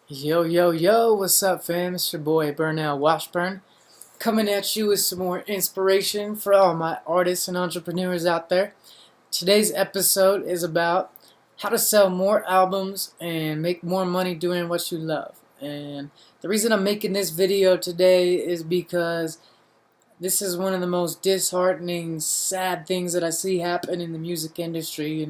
Yo, yo, yo, what's up, fam? It's your boy Burnell Washburn coming at you with some more inspiration for all my artists and entrepreneurs out there. Today's episode is about how to sell more albums and make more money doing what you love. And the reason I'm making this video today is because this is one of the most disheartening, sad things that I see happen in the music industry,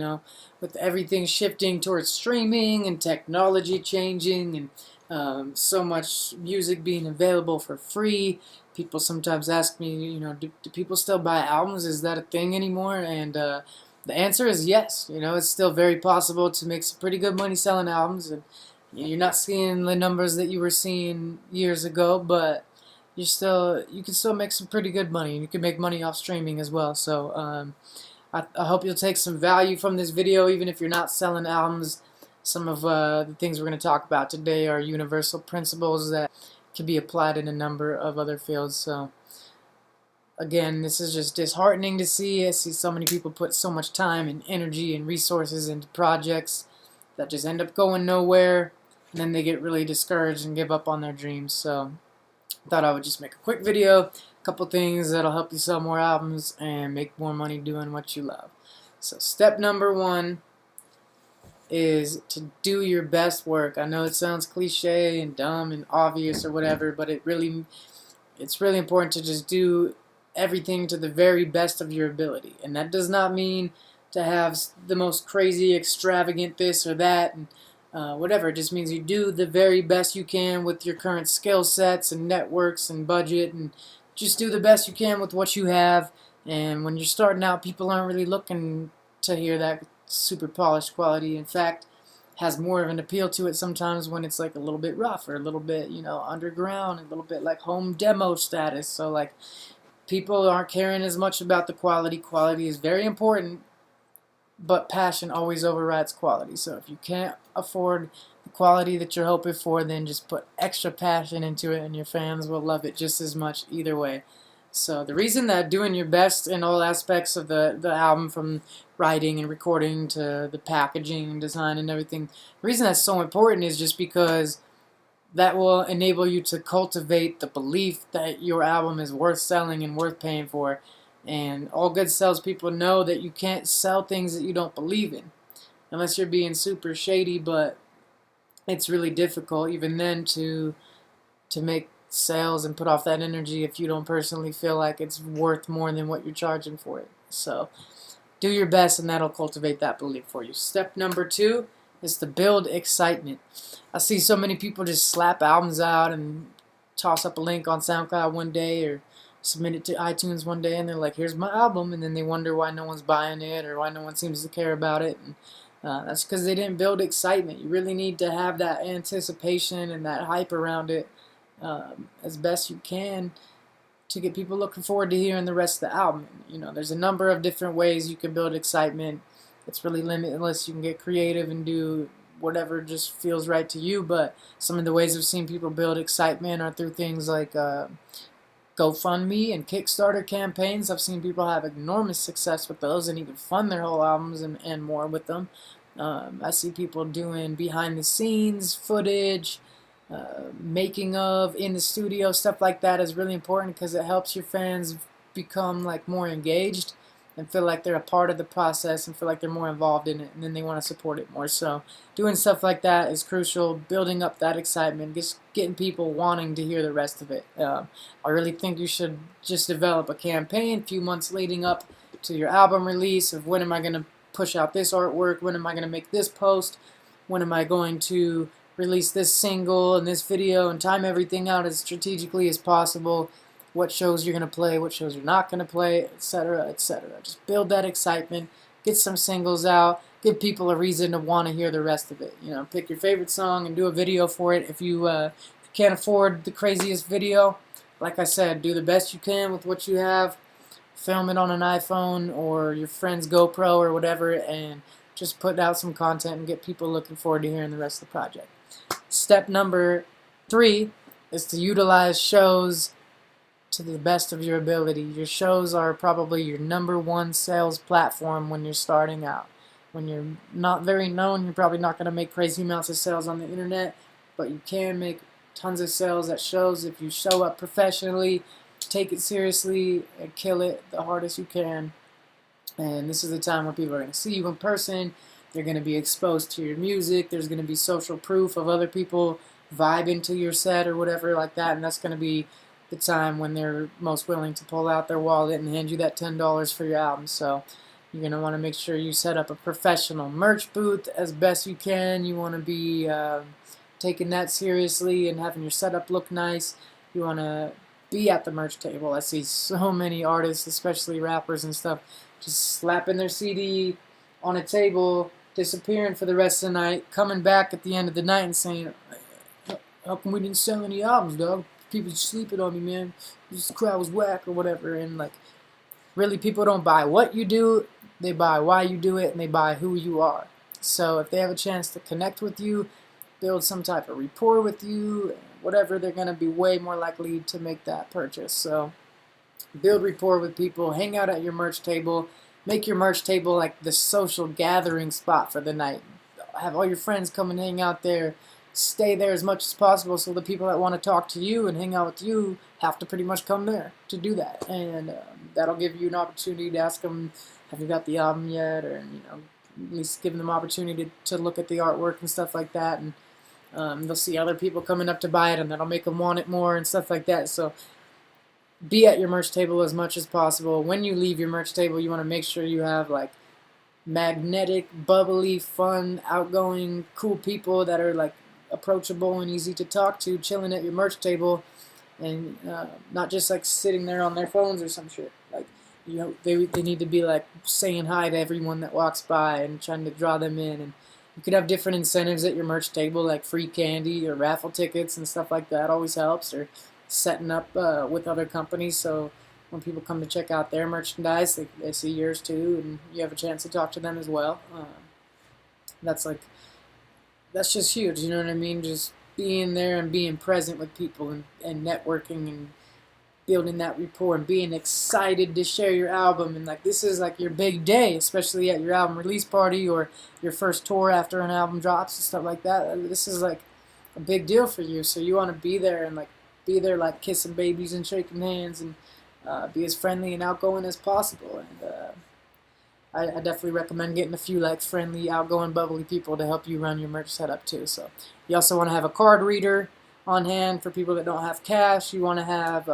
with everything shifting towards streaming and technology changing and so much music being available for free. People sometimes ask me, do people still buy albums? Is that a thing anymore? And the answer is yes. It's still very possible to make some pretty good money selling albums, and you're not seeing the numbers that you were seeing years ago, but you can still make some pretty good money. You can make money off streaming as well. So I hope you'll take some value from this video, even if you're not selling albums. Some of the things we're going to talk about today are universal principles that can be applied in a number of other fields. So again, this is just disheartening to see. I see so many people put so much time and energy and resources into projects that just end up going nowhere, and then they get really discouraged and give up on their dreams. So thought I would just make a quick video, a couple things that'll help you sell more albums and make more money doing what you love. So step number one is to do your best work. I know it sounds cliche and dumb and obvious or whatever, but it's really important to just do everything to the very best of your ability. And that does not mean to have the most crazy, extravagant this or that, and whatever. It just means you do the very best you can with your current skill sets and networks and budget, and just do the best you can with what you have. And when you're starting out, people aren't really looking to hear that super polished quality. In fact, has more of an appeal to it sometimes when it's like a little bit rough or a little bit, underground, a little bit like home demo status. So like people aren't caring as much about the quality. Quality is very important, but passion always overrides quality. So if you can't afford the quality that you're hoping for, then just put extra passion into it and your fans will love it just as much either way. So the reason that doing your best in all aspects of the album, from writing and recording to the packaging and design and everything, the reason that's so important is just because that will enable you to cultivate the belief that your album is worth selling and worth paying for. And all good salespeople know that you can't sell things that you don't believe in, unless you're being super shady. But it's really difficult, even then, to make sales and put off that energy if you don't personally feel like it's worth more than what you're charging for it. So do your best, and that'll cultivate that belief for you. Step number two is to build excitement. I see so many people just slap albums out and toss up a link on SoundCloud one day or submit it to iTunes one day, and they're like, here's my album, and then they wonder why no one's buying it or why no one seems to care about it. And that's because they didn't build excitement. You really need to have that anticipation and that hype around it as best you can to get people looking forward to hearing the rest of the album. There's a number of different ways you can build excitement. It's really limitless. You can get creative and do whatever just feels right to you, but some of the ways I've seen people build excitement are through things like GoFundMe and Kickstarter campaigns. I've seen people have enormous success with those and even fund their whole albums and more with them. I see people doing behind the scenes footage, making of in the studio. Stuff like that is really important because it helps your fans become like more engaged and feel like they're a part of the process and feel like they're more involved in it, and then they want to support it more. So doing stuff like that is crucial, building up that excitement, just getting people wanting to hear the rest of it. I really think you should just develop a campaign a few months leading up to your album release of when am I going to push out this artwork, when am I going to make this post, when am I going to release this single and this video, and time everything out as strategically as possible. What shows you're going to play, what shows you're not going to play, etc., etc. Just build that excitement, get some singles out, give people a reason to want to hear the rest of it. Pick your favorite song and do a video for it. If you can't afford the craziest video, like I said, do the best you can with what you have. Film it on an iPhone or your friend's GoPro or whatever, and just put out some content and get people looking forward to hearing the rest of the project. Step number three is to utilize shows to the best of your ability. Your shows are probably your number one sales platform when you're starting out. When you're not very known, you're probably not going to make crazy amounts of sales on the internet. but you can make tons of sales at shows if you show up professionally, take it seriously, and kill it the hardest you can. And this is the time where people are going to see you in person. They're going to be exposed to your music. There's going to be social proof of other people vibing to your set or whatever like that. And that's going to be the time when they're most willing to pull out their wallet and hand you that $10 for your album. So you're going to want to make sure you set up a professional merch booth as best you can. You want to be taking that seriously and having your setup look nice. You want to be at the merch table. I see so many artists, especially rappers and stuff, just slapping their CD on a table, disappearing for the rest of the night, coming back at the end of the night and saying, how come we didn't sell any albums, dog? People sleeping on me, man. This crowd was whack or whatever. And like, really, people don't buy what you do, they buy why you do it, and they buy who you are. So if they have a chance to connect with you, build some type of rapport with you, whatever, they're going to be way more likely to make that purchase. So build rapport with people, hang out at your merch table, make your merch table like the social gathering spot for the night. Have all your friends come and hang out there. Stay there as much as possible so the people that want to talk to you and hang out with you have to pretty much come there to do that. And that'll give you an opportunity to ask them, have you got the album yet? Or, at least give them opportunity to look at the artwork and stuff like that. And they'll see other people coming up to buy it, and that'll make them want it more and stuff like that. So be at your merch table as much as possible. When you leave your merch table, you want to make sure you have like magnetic, bubbly, fun, outgoing, cool people that are like approachable and easy to talk to, chilling at your merch table, and not just like sitting there on their phones or some shit. Like, they need to be like saying hi to everyone that walks by and trying to draw them in. And you could have different incentives at your merch table, like free candy or raffle tickets and stuff like that. Always helps. Or setting up with other companies, so when people come to check out their merchandise, they see yours too, and you have a chance to talk to them as well. That's just huge, you know what I mean? Just being there and being present with people and networking and building that rapport and being excited to share your album. And like, this is like your big day, especially at your album release party or your first tour after an album drops and stuff like that. This is like a big deal for you, so you want to be there and like like kissing babies and shaking hands and be as friendly and outgoing as possible. And I definitely recommend getting a few like friendly, outgoing, bubbly people to help you run your merch setup too. So you also want to have a card reader on hand for people that don't have cash. You want to have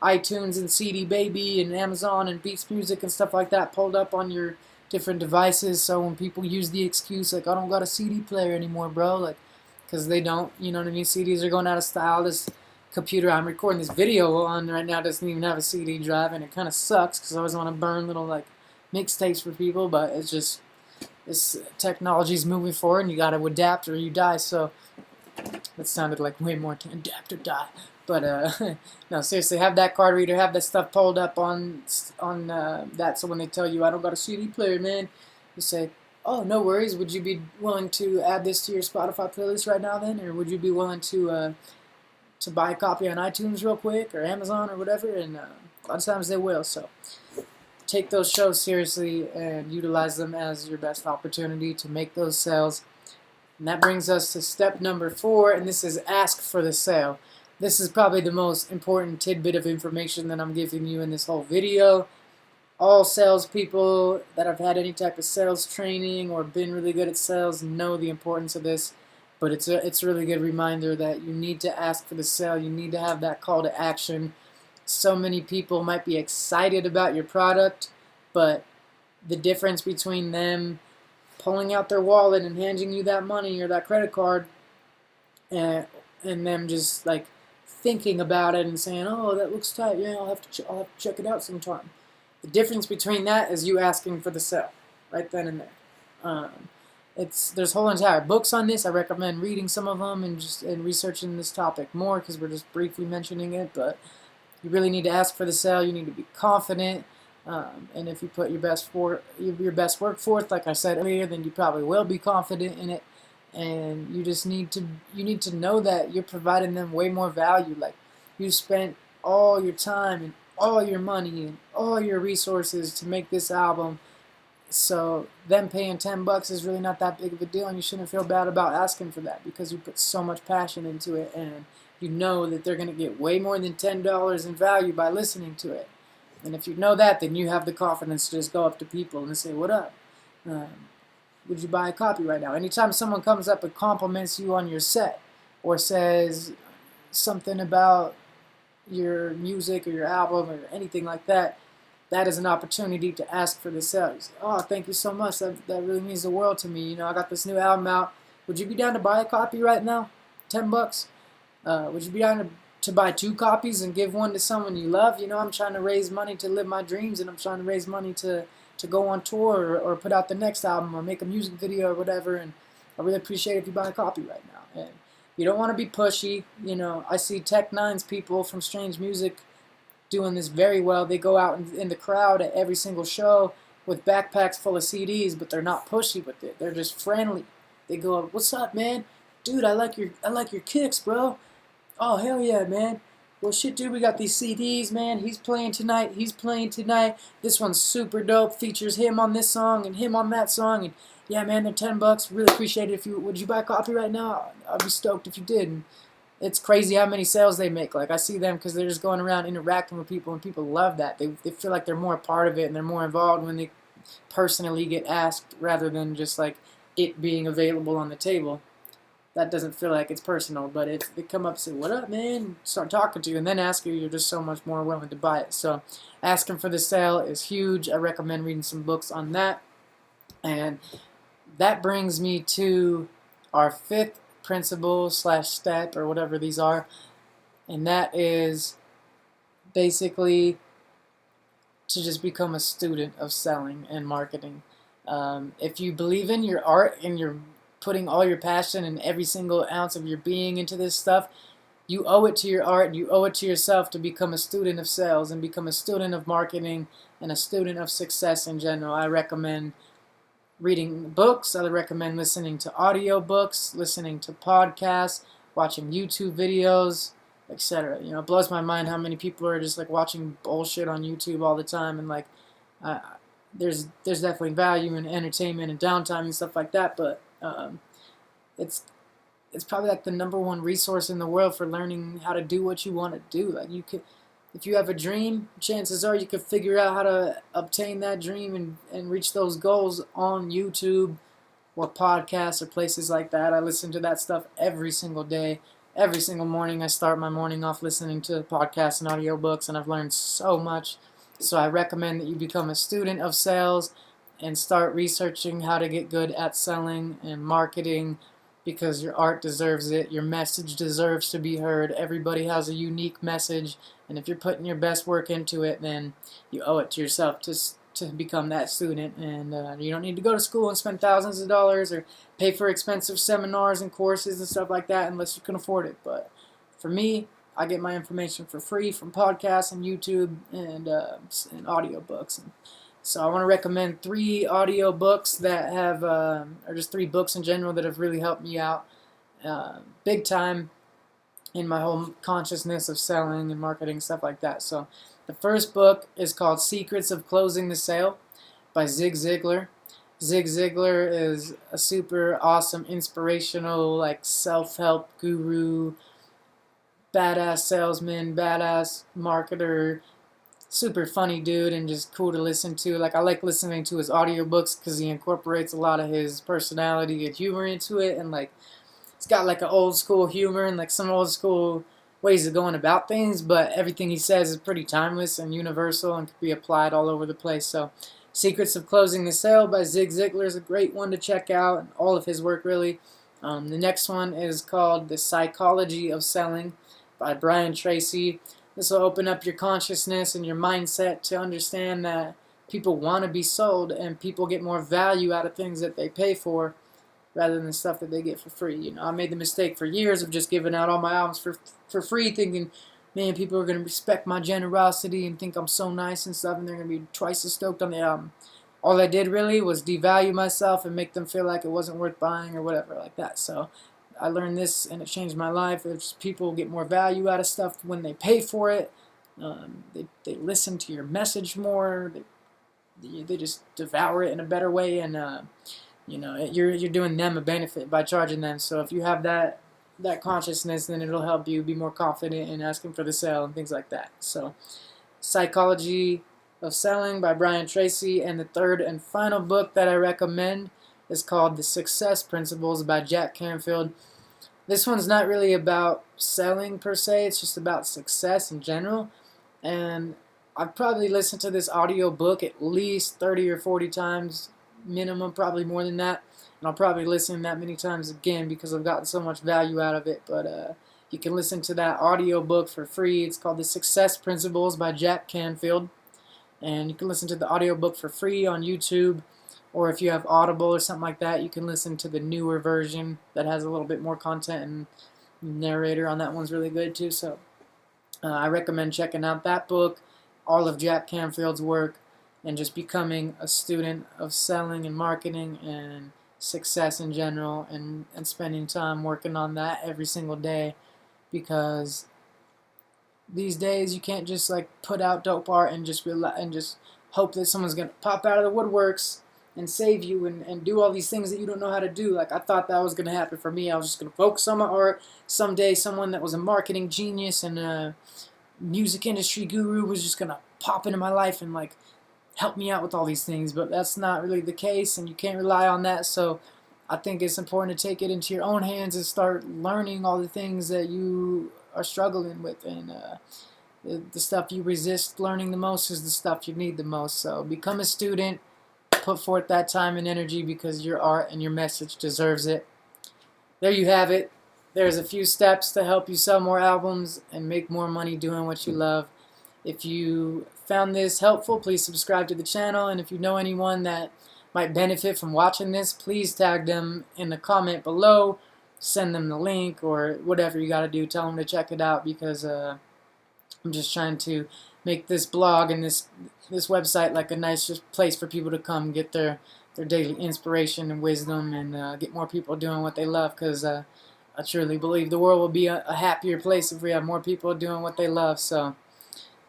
iTunes and CD Baby and Amazon and Beats Music and stuff like that pulled up on your different devices, so when people use the excuse like, I don't got a CD player anymore, bro, like, because they don't, you know what I mean? CDs are going out of style. This computer I'm recording this video on right now doesn't even have a CD drive, and it kind of sucks because I always want to burn little like mixtapes for people, but it's just, this technology's moving forward and you got to adapt or you die. So that sounded like way more to adapt or die. But no, seriously, have that card reader, have that stuff pulled up on that, so when they tell you, I don't got a CD player, man, you say, oh, no worries, would you be willing to add this to your Spotify playlist right now then? Or would you be willing to buy a copy on iTunes real quick or Amazon or whatever? And a lot of times they will. So take those shows seriously and utilize them as your best opportunity to make those sales. And that brings us to step number 4, and this is ask for the sale. This is probably the most important tidbit of information that I'm giving you in this whole video. All salespeople that have had any type of sales training or been really good at sales know the importance of this, but it's a really good reminder that you need to ask for the sale. You need to have that call to action. So many people might be excited about your product, but the difference between them pulling out their wallet and handing you that money or that credit card and them just like thinking about it and saying, oh, that looks tight, yeah, I'll have to check it out sometime. The difference between that is you asking for the sale right then and there. There's whole entire books on this. I recommend reading some of them and researching this topic more, because we're just briefly mentioning it. But you really need to ask for the sale. You need to be confident, and if you put your best work forth, like I said earlier, then you probably will be confident in it. And you just need to know that you're providing them way more value. Like, you spent all your time and all your money and all your resources to make this album. So them paying $10 is really not that big of a deal, and you shouldn't feel bad about asking for that because you put so much passion into it, and you know that they're going to get way more than $10 in value by listening to it. And if you know that, then you have the confidence to just go up to people and say, "What up? Would you buy a copy right now?" Anytime someone comes up and compliments you on your set, or says something about your music or your album or anything like that, that is an opportunity to ask for the sales. "Oh, thank you so much. That really means the world to me. I got this new album out. Would you be down to buy a copy right now? $10. Would you be down to buy 2 copies and give one to someone you love? I'm trying to raise money to live my dreams, and I'm trying to raise money to go on tour, or put out the next album, or make a music video or whatever. And I really appreciate it if you buy a copy right now." And you don't want to be pushy. I see Tech Nine's people from Strange Music doing this very well. They go out in the crowd at every single show with backpacks full of CDs, but they're not pushy with it. They're just friendly. They go, "What's up, man? Dude, I like your kicks, bro. Oh, hell yeah, man. Well, shit, dude, we got these CDs, man. He's playing tonight. He's playing tonight. This one's super dope. Features him on this song and him on that song. And yeah, man, they're $10. Really appreciate it. Would you buy a copy right now? I'd be stoked if you did." And it's crazy how many sales they make. Like, I see them because they're just going around interacting with people, and people love that. They feel like they're more a part of it, and they're more involved when they personally get asked, rather than just like it being available on the table. That doesn't feel like it's personal, but if they come up and say, "What up, man?" Start talking to you and then ask you, you're just so much more willing to buy it. So asking for the sale is huge. I recommend reading some books on that. And that brings me to our 5th principle slash step, or whatever these are, and that is basically to just become a student of selling and marketing. If you believe in your art and you're putting all your passion and every single ounce of your being into this stuff, you owe it to your art, and you owe it to yourself to become a student of sales and become a student of marketing and a student of success in general. I recommend reading books. I recommend listening to audiobooks, listening to podcasts, watching YouTube videos, etc. It blows my mind how many people are just like watching bullshit on YouTube all the time, and like uh, there's definitely value in entertainment and downtime and stuff like that, but it's it's probably like the #1 resource in the world for learning how to do what you want to do. Like, if you have a dream, chances are you could figure out how to obtain that dream and reach those goals on YouTube or podcasts or places like that. I listen to that stuff every single day. Every single morning I start my morning off listening to podcasts and audiobooks, and I've learned so much. So I recommend that you become a student of sales and start researching how to get good at selling and marketing, because your art deserves it. Your message deserves to be heard. Everybody has a unique message, and if you're putting your best work into it, then you owe it to yourself to become that student. And you don't need to go to school and spend thousands of dollars or pay for expensive seminars and courses and stuff like that unless you can afford it. But for me, I get my information for free from podcasts and YouTube and audiobooks. And so I want to recommend 3 audiobooks that have, or just 3 books in general that have really helped me out big time in my whole consciousness of selling and marketing, stuff like that. So the first book is called Secrets of Closing the Sale by Zig Ziglar. Zig Ziglar is a super awesome, inspirational, like self-help guru, badass salesman, badass marketer, super funny dude, and just cool to listen to. Like, I like listening to his audiobooks because he incorporates a lot of his personality and humor into it, and like it's got like an old school humor and like some old school ways of going about things, but everything he says is pretty timeless and universal and can be applied all over the place. So Secrets of Closing the Sale by Zig Ziglar is a great one to check out, and all of his work really. The next one is called The Psychology of Selling by Brian Tracy. This will open up your consciousness and your mindset to understand that people want to be sold, and people get more value out of things that they pay for rather than stuff that they get for free. I made the mistake for years of just giving out all my albums for free, thinking, man, people are going to respect my generosity and think I'm so nice and stuff, and they're going to be twice as stoked on the album. All I did really was devalue myself and make them feel like it wasn't worth buying or whatever like that. So I learned this, and it changed my life. If people get more value out of stuff when they pay for it, they listen to your message more. they just devour it in a better way, and you're doing them a benefit by charging them. So if you have that consciousness, then it'll help you be more confident in asking for the sale and things like that. So Psychology of Selling by Brian Tracy, and the third and final book that I recommend is called The Success Principles by Jack Canfield. This one's not really about selling per se, it's just about success in general. And I've probably listened to this audio book at least 30 or 40 times minimum, probably more than that. And I'll probably listen that many times again because I've gotten so much value out of it. But you can listen to that audio book for free. It's called The Success Principles by Jack Canfield. And you can listen to the audio book for free on YouTube. Or if you have Audible or something like that, you can listen to the newer version that has a little bit more content, and narrator on that one's really good too. So I recommend checking out that book, all of Jack Canfield's work, and just becoming a student of selling and marketing and success in general, and spending time working on that every single day, because these days you can't just like put out dope art and just hope that someone's gonna pop out of the woodworks and save you and do all these things that you don't know how to do. Like, I thought that was gonna happen for me. I was just gonna focus on my art. Someday someone that was a marketing genius and a music industry guru was just gonna pop into my life and like help me out with all these things, but that's not really the case, and you can't rely on that. So I think it's important to take it into your own hands and start learning all the things that you are struggling with, and the stuff you resist learning the most is the stuff you need the most. So become a student, put forth that time and energy, because your art and your message deserves it. There you have it. There's a few steps to help you sell more albums and make more money doing what you love. If you found this helpful, please subscribe to the channel, and if you know anyone that might benefit from watching this, please tag them in the comment below, send them the link, or whatever you gotta do. Tell them to check it out, because I'm just trying to make this blog and this website like a nice just place for people to come get their daily inspiration and wisdom, and get more people doing what they love, because I truly believe the world will be a happier place if we have more people doing what they love. So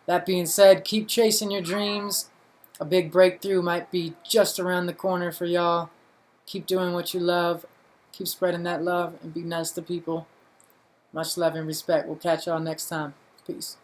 that being said, keep chasing your dreams. A big breakthrough might be just around the corner for y'all. Keep doing what you love. Keep spreading that love, and be nice to people. Much love and respect. We'll catch y'all next time. Peace.